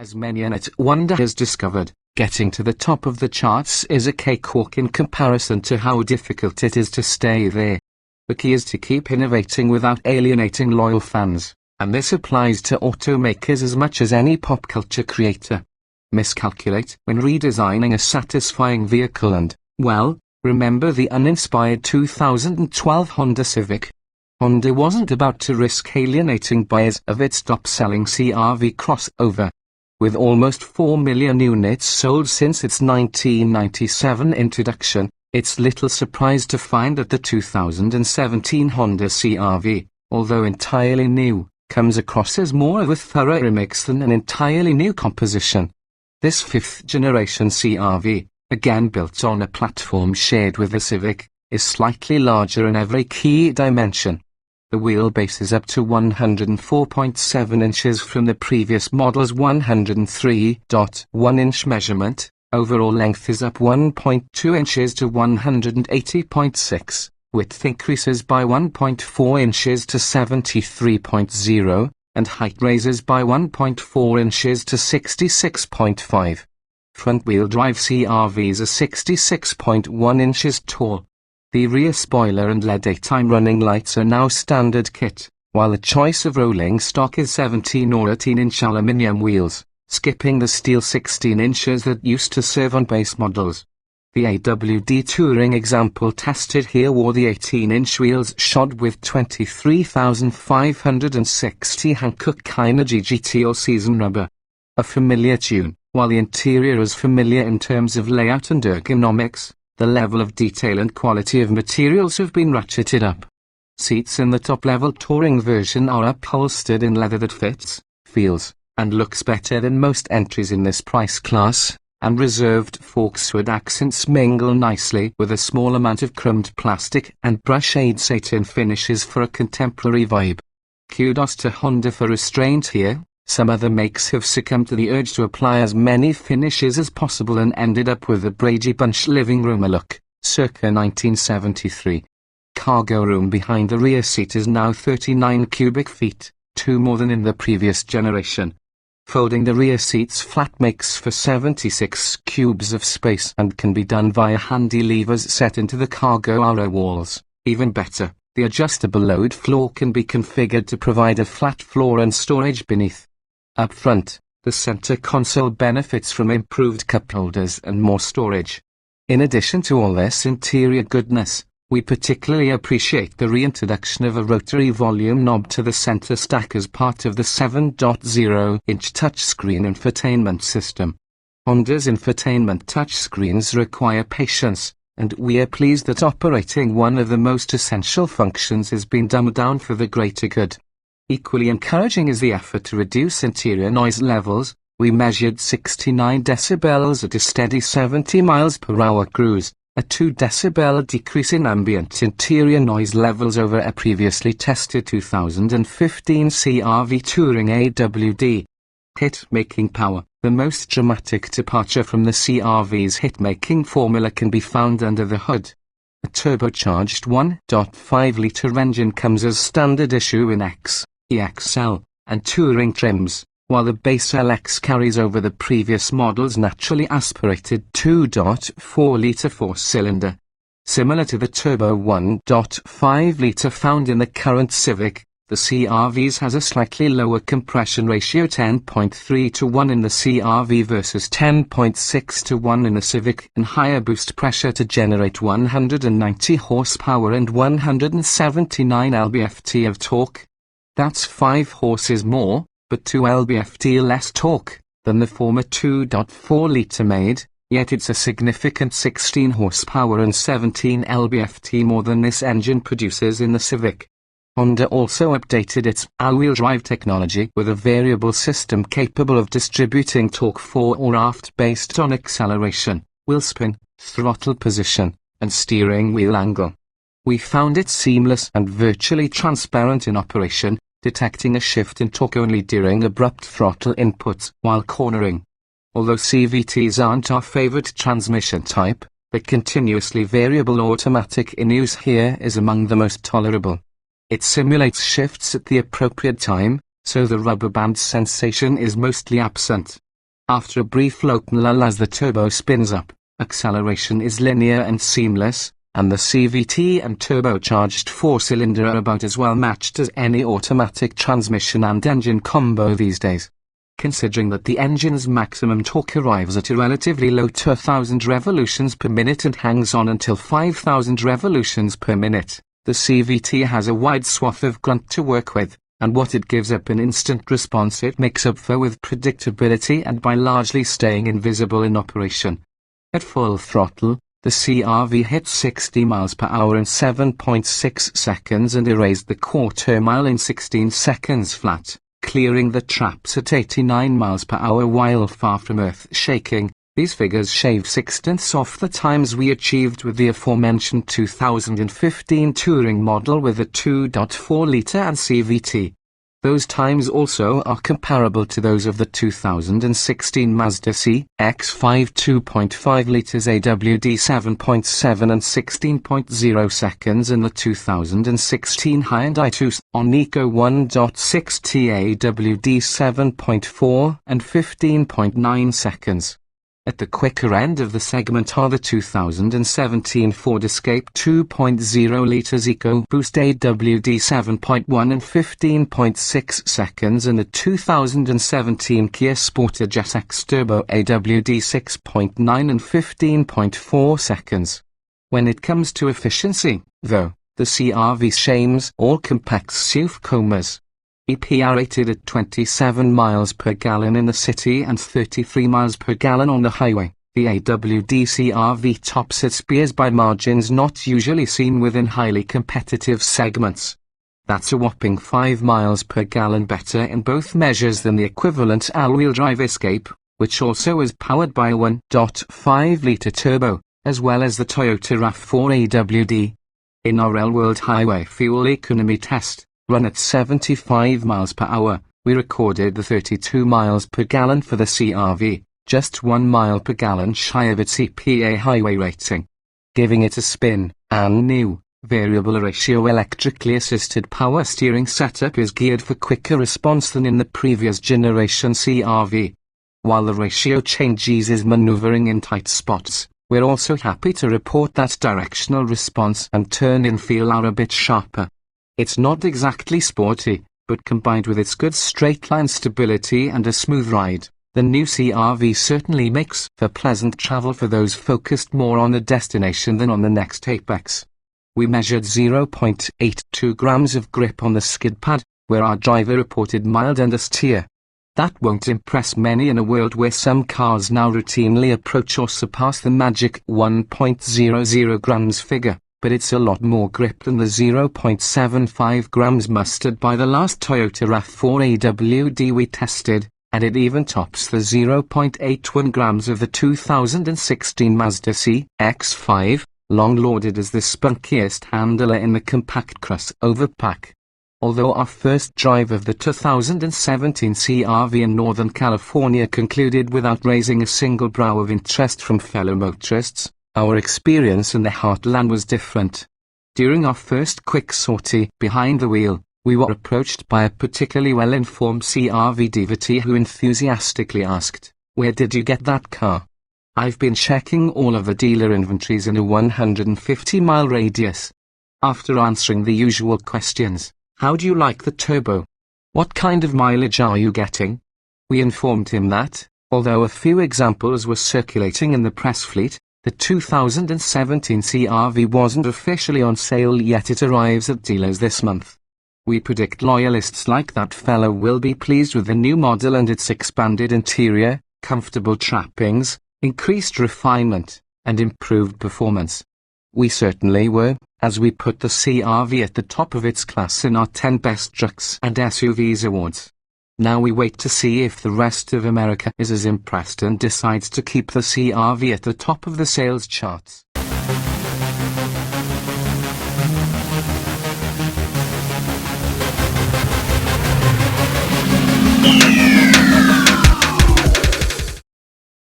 As many an at Honda has discovered, getting to the top of the charts is a cakewalk in comparison to how difficult it is to stay there. The key is to keep innovating without alienating loyal fans, and this applies to automakers as much as any pop culture creator. Miscalculate when redesigning a satisfying vehicle and, well, remember the uninspired 2012 Honda Civic. Honda wasn't about to risk alienating buyers of its top-selling CR-V crossover. With almost 4 million units sold since its 1997 introduction, it's little surprise to find that the 2017 Honda CR-V, although entirely new, comes across as more of a thorough remix than an entirely new composition. This fifth-generation CR-V, again built on a platform shared with the Civic, is slightly larger in every key dimension. The wheelbase is up to 104.7 inches from the previous model's 103.1-inch measurement. Overall length is up 1.2 inches to 180.6, width increases by 1.4 inches to 73.0, and height raises by 1.4 inches to 66.5. Front-wheel drive CR-Vs are 66.1 inches tall. The rear spoiler and LED daytime running lights are now standard kit, while the choice of rolling stock is 17 or 18-inch aluminium wheels, skipping the steel 16 inches that used to serve on base models. The AWD touring example tested here wore the 18-inch wheels shod with 23,560 Hankook Kinergy GT or season rubber. A familiar tune, while the interior is familiar in terms of layout and ergonomics. The level of detail and quality of materials have been ratcheted up. Seats in the top-level touring version are upholstered in leather that fits, feels, and looks better than most entries in this price class, and reserved forkswood accents mingle nicely with a small amount of chromed plastic and brush-aid satin finishes for a contemporary vibe. Kudos to Honda for restraint here. Some other makes have succumbed to the urge to apply as many finishes as possible and ended up with the Brady Bunch living room look, circa 1973. Cargo room behind the rear seat is now 39 cubic feet, 2 more than in the previous generation. Folding the rear seats flat makes for 76 cubes of space and can be done via handy levers set into the cargo arrow walls. Even better, the adjustable load floor can be configured to provide a flat floor and storage beneath. Up front, the center console benefits from improved cup holders and more storage. In addition to all this interior goodness, we particularly appreciate the reintroduction of a rotary volume knob to the center stack as part of the 7.0-inch touchscreen infotainment system. Honda's infotainment touchscreens require patience, and we are pleased that operating one of the most essential functions has been dumbed down for the greater good. Equally encouraging is the effort to reduce interior noise levels. We measured 69 decibels at a steady 70 miles per hour cruise, a 2 decibel decrease in ambient interior noise levels over a previously tested 2015 CR-V Touring AWD. Hit-making power. The most dramatic departure from the CR-V's hit-making formula can be found under the hood. A turbocharged 1.5-litre engine comes as standard issue in X, EXL, and Touring trims, while the base LX carries over the previous model's naturally aspirated 2.4-litre four-cylinder. Similar to the turbo 1.5-litre found in the current Civic, the CR-V's has a slightly lower compression ratio 10.3 to 1 in the CR-V versus 10.6 to 1 in the Civic, and higher boost pressure to generate 190 horsepower and 179 lb-ft of torque. That's 5 horses more, but 2 lb-ft less torque than the former 2.4-litre made, yet it's a significant 16 horsepower and 17 lb-ft more than this engine produces in the Civic. Honda also updated its all-wheel drive technology with a variable system capable of distributing torque fore or aft based on acceleration, wheel spin, throttle position, and steering wheel angle. We found it seamless and virtually transparent in operation, detecting a shift in torque only during abrupt throttle inputs while cornering. Although CVTs aren't our favorite transmission type, the continuously variable automatic in use here is among the most tolerable. It simulates shifts at the appropriate time, so the rubber band sensation is mostly absent. After a brief local lull as the turbo spins up, acceleration is linear and seamless, and the CVT and turbocharged four-cylinder are about as well matched as any automatic transmission and engine combo these days. Considering that the engine's maximum torque arrives at a relatively low 2,000 revolutions per minute and hangs on until 5,000 revolutions per minute, the CVT has a wide swath of grunt to work with, and what it gives up in instant response it makes up for with predictability and by largely staying invisible in operation. At full throttle, the CR-V hit 60 miles per hour in 7.6 seconds and erased the quarter mile in 16 seconds flat, clearing the traps at 89 miles per hour while far from earth-shaking. These figures shave 0.6 off the times we achieved with the aforementioned 2015 Touring model with a 2.4-litre and CVT. Those times also are comparable to those of the 2016 Mazda CX-5 2.5 litres AWD 7.7 and 16.0 seconds and the 2016 Hyundai Tucson Eco 1.6T AWD 7.4 and 15.9 seconds. At the quicker end of the segment are the 2017 Ford Escape 2.0 litres EcoBoost AWD 7.1 and 15.6 seconds and the 2017 Kia Sportage SX Turbo AWD 6.9 and 15.4 seconds. When it comes to efficiency, though, the CR-V shames all compact SUV comas. EPR rated at 27 miles per gallon in the city and 33 miles per gallon on the highway. The AWD CR-V tops its peers by margins not usually seen within highly competitive segments. That's a whopping 5 miles per gallon better in both measures than the equivalent all-wheel drive Escape, which also is powered by a 1.5-litre turbo, as well as the Toyota RAV4 AWD. In our real-world highway fuel economy test, run at 75 miles per hour, we recorded the 32 miles per gallon for the CR-V, just 1 mile per gallon shy of its EPA highway rating. Giving it a spin, and new, variable ratio electrically assisted power steering setup is geared for quicker response than in the previous generation CR-V. While the ratio change eases maneuvering in tight spots, we're also happy to report that directional response and turn-in feel are a bit sharper. It's not exactly sporty, but combined with its good straight-line stability and a smooth ride, the new CR-V certainly makes for pleasant travel for those focused more on the destination than on the next apex. We measured 0.82 grams of grip on the skid pad, where our driver reported mild understeer. That won't impress many in a world where some cars now routinely approach or surpass the magic 1.00 grams figure. But it's a lot more grip than the 0.75 grams mustered by the last Toyota RAV4 AWD we tested, and it even tops the 0.81 grams of the 2016 Mazda CX-5, long lauded as the spunkiest handler in the compact crossover pack. Although our first drive of the 2017 CR-V in Northern California concluded without raising a single brow of interest from fellow motorists, our experience in the heartland was different. During our first quick sortie behind the wheel, we were approached by a particularly well-informed CR-V devotee who enthusiastically asked, "Where did you get that car?" "I've been checking all of the dealer inventories in a 150-mile radius." After answering the usual questions, "How do you like the turbo? What kind of mileage are you getting?" we informed him that, although a few examples were circulating in the press fleet, the 2017 CR-V wasn't officially on sale yet. It arrives at dealers this month. We predict loyalists like that fellow will be pleased with the new model and its expanded interior, comfortable trappings, increased refinement, and improved performance. We certainly were, as we put the CR-V at the top of its class in our 10 Best Trucks and SUVs awards. Now we wait to see if the rest of America is as impressed and decides to keep the CR-V at the top of the sales charts.